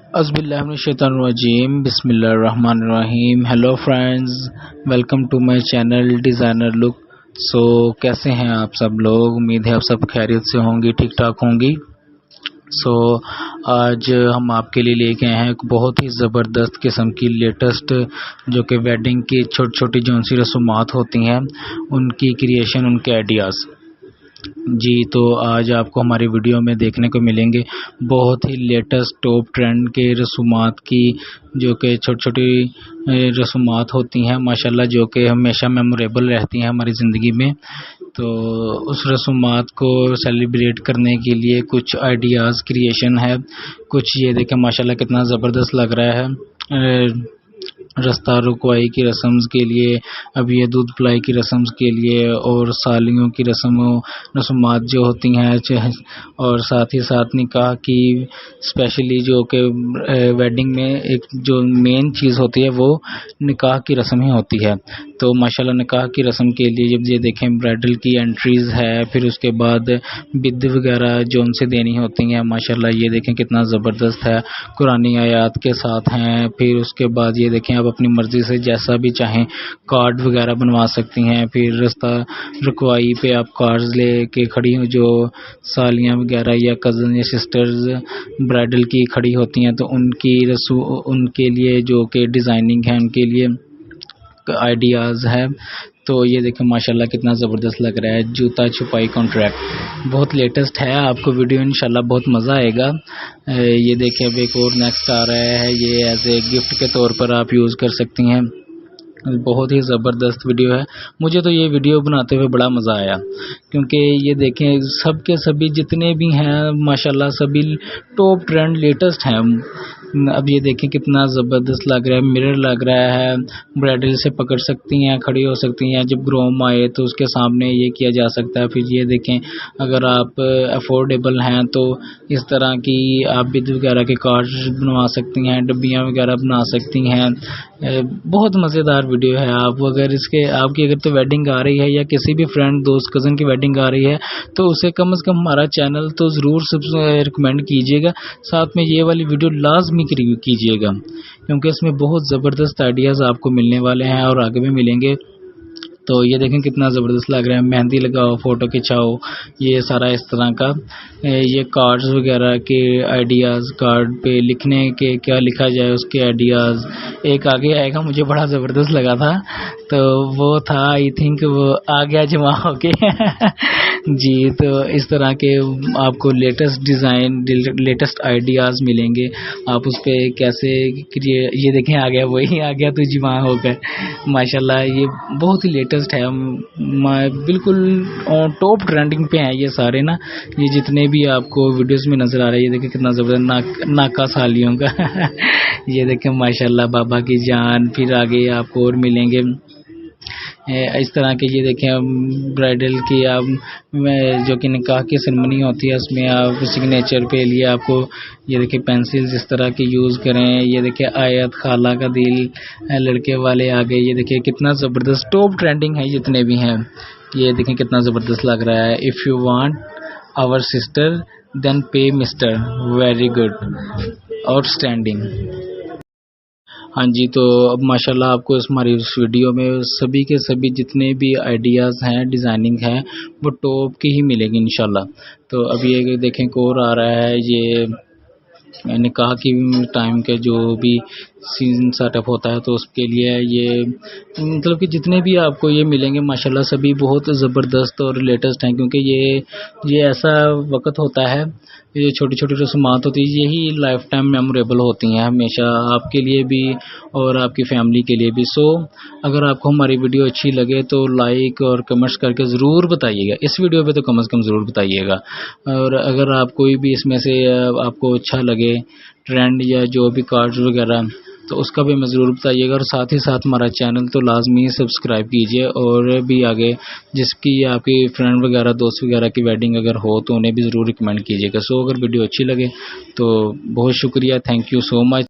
اعوذ باللہ من الشیطان الرجیم، بسم اللہ الرحمن الرحیم۔ Hello friends, welcome to my channel Designer Look. کیسے ہیں آپ سب لوگ؟ امید ہے آپ سب خیریت سے ہوں گی، ٹھیک ٹھاک ہوں گی۔ آج ہم آپ کے لیے لے کے آئے ہیں ایک بہت ہی زبردست قسم کی لیٹسٹ، جو کہ ویڈنگ کی چھوٹی چھوٹی جون سی رسومات ہوتی ہیں ان کی کریشن، ان کے آئیڈیاز جی۔ تو آج آپ کو ہماری ویڈیو میں دیکھنے کو ملیں گے بہت ہی لیٹسٹ ٹاپ ٹرینڈ کے رسومات کی، جو کہ چھوٹی چھوٹی رسومات ہوتی ہیں ماشاءاللہ، جو کہ ہمیشہ میموریبل رہتی ہیں ہماری زندگی میں۔ تو اس رسومات کو سیلیبریٹ کرنے کے لیے کچھ آئیڈیاز کریشن ہے، کچھ یہ دیکھیں ماشاءاللہ کتنا زبردست لگ رہا ہے۔ رستہ رکوائی کی رسمز کے لیے، اب یہ دودھ پلائی کی رسمز کے لیے، اور سالیوں کی رسومات جو ہوتی ہیں، اور ساتھ ہی ساتھ نکاح کی اسپیشلی، جو کہ ویڈنگ میں ایک جو مین چیز ہوتی ہے وہ نکاح کی رسم ہی ہوتی ہے۔ تو ماشاءاللہ نکاح کی رسم کے لیے جب یہ دیکھیں برائڈل کی انٹریز ہے، پھر اس کے بعد بد وغیرہ جو ان سے دینی ہوتی ہیں، ماشاءاللہ یہ دیکھیں کتنا زبردست ہے، قرآنی آیات کے ساتھ ہیں۔ پھر اس کے بعد یہ دیکھیں آپ اپنی مرضی سے جیسا بھی چاہیں کارڈ وغیرہ بنوا سکتی ہیں۔ پھر رستہ رکوائی پہ آپ کارڈز لے کے کھڑی ہوں، جو سالیاں وغیرہ یا کزن یا سسٹرز برائڈل کی کھڑی ہوتی ہیں، تو ان کے لیے جو کہ ڈیزائننگ ہے، ان کے لیے آئیڈیاز ہے۔ تو یہ دیکھیں ماشاءاللہ کتنا زبردست لگ رہا ہے، جوتا چھپائی کانٹریکٹ بہت لیٹسٹ ہے، آپ کو ویڈیو انشاءاللہ بہت مزہ آئے گا۔ یہ دیکھیں اب ایک اور نیکسٹ آ رہا ہے، یہ ایز اے گفٹ کے طور پر آپ یوز کر سکتی ہیں۔ بہت ہی زبردست ویڈیو ہے، مجھے تو یہ ویڈیو بناتے ہوئے بڑا مزہ آیا، کیونکہ یہ دیکھیں سب کے سبھی جتنے بھی ہیں ماشاءاللہ سبھی ٹاپ ٹرینڈ لیٹسٹ ہیں۔ اب یہ دیکھیں کتنا زبردست لگ رہا ہے، مرر لگ رہا ہے، برائڈل سے پکڑ سکتی ہیں، کھڑی ہو سکتی ہیں، جب گروم آئے تو اس کے سامنے یہ کیا جا سکتا ہے۔ پھر یہ دیکھیں اگر آپ افورڈیبل ہیں تو اس طرح کی آپ بد وغیرہ کے کارڈز بنوا سکتی ہیں، ڈبیاں وغیرہ بنا سکتی ہیں۔ بہت مزیدار ویڈیو ہے۔ آپ کی اگر تو ویڈنگ آ رہی ہے، یا کسی بھی فرینڈ دوست کزن کی ویڈنگ آ رہی ہے، تو اسے کم از کم ہمارا چینل تو ضرور ریکمینڈ کیجیے گا، ساتھ میں یہ والی ویڈیو لازمی کیجیے گا، کیونکہ اس میں بہت زبردست آئیڈیاز آپ کو ملنے والے ہیں اور آگے بھی ملیں گے۔ تو یہ دیکھیں کتنا زبردست لگ رہا ہے، مہندی لگاؤ، فوٹو کھچاؤ، یہ سارا اس طرح کا۔ یہ کارڈز وغیرہ کے آئیڈیاز، کارڈ پہ لکھنے کے کیا لکھا جائے اس کے آئیڈیاز۔ ایک آگے آئے گا مجھے بڑا زبردست لگا تھا، تو وہ تھا آئی تھنک وہ آ گیا جمع ہو کے جی۔ تو اس طرح کے آپ کو لیٹسٹ ڈیزائن، لیٹسٹ آئیڈیاز ملیں گے، آپ اس پہ کیسے یہ دیکھیں آ گیا، وہی آ گیا تو جمع ہو گئے ماشاءاللہ۔ یہ بہت ہی لیٹسٹ ہے، بالکل ٹاپ ٹرینڈنگ پہ ہیں یہ سارے نا، یہ جتنے بھی آپ کو ویڈیوز میں نظر آ رہے ہیں۔ یہ دیکھیں کتنا زبردست ناکا سالیوں کا یہ دیکھیں ماشاءاللہ بابا کی جان۔ پھر آگے آپ کو اور ملیں گے اس طرح کے۔ یہ دیکھیں برائڈل کی آپ جو کہ نکاح کی سرمنی ہوتی ہے، اس میں آپ سگنیچر پہ لیے آپ کو یہ دیکھیں پینسلز اس طرح کی یوز کریں۔ یہ دیکھیں آیت، خالہ کا دل، لڑکے والے آگے، یہ دیکھیں کتنا زبردست ٹاپ ٹرینڈنگ ہے جتنے بھی ہیں۔ یہ دیکھیں کتنا زبردست لگ رہا ہے، if you want our sister then pay mister, very good, outstanding. ہاں جی، تو اب ماشاءاللہ آپ کو ہماری اس ویڈیو میں سبھی کے سبھی جتنے بھی آئیڈیاز ہیں، ڈیزائننگ ہے، وہ ٹاپ کی ہی ملے گی انشاءاللہ۔ تو اب یہ دیکھیں کور آ رہا ہے، یہ نکاح کی ٹائم کے جو بھی سیزن سیٹ اپ ہوتا ہے، تو اس کے لیے یہ مطلب کہ جتنے بھی آپ کو یہ ملیں گے ماشاءاللہ سبھی بہت زبردست اور لیٹسٹ ہیں، کیونکہ یہ ایسا وقت ہوتا ہے، یہ چھوٹی چھوٹی رسومات ہوتی ہیں، یہی لائف ٹائم میموریبل ہوتی ہیں ہمیشہ، آپ کے لیے بھی اور آپ کی فیملی کے لیے بھی۔ اگر آپ کو ہماری ویڈیو اچھی لگے تو لائک اور کمنٹس کر کے ضرور بتائیے گا، اس ویڈیو پہ تو کم از کم ضرور بتائیے گا۔ اور اگر آپ کوئی بھی اس میں سے آپ کو اچھا لگے ٹرینڈ یا جو بھی کارڈز وغیرہ، تو اس کا بھی ہمیں ضرور بتائیے گا۔ اور ساتھ ہی ساتھ ہمارا چینل تو لازمی سبسکرائب کیجیے، اور بھی آگے جس کی آپ کی فرینڈ وغیرہ دوست وغیرہ کی ویڈنگ اگر ہو تو انہیں بھی ضرور ریکمینڈ کیجیے گا۔ اگر ویڈیو اچھی لگے تو بہت شکریہ، تھینک یو سو مچ۔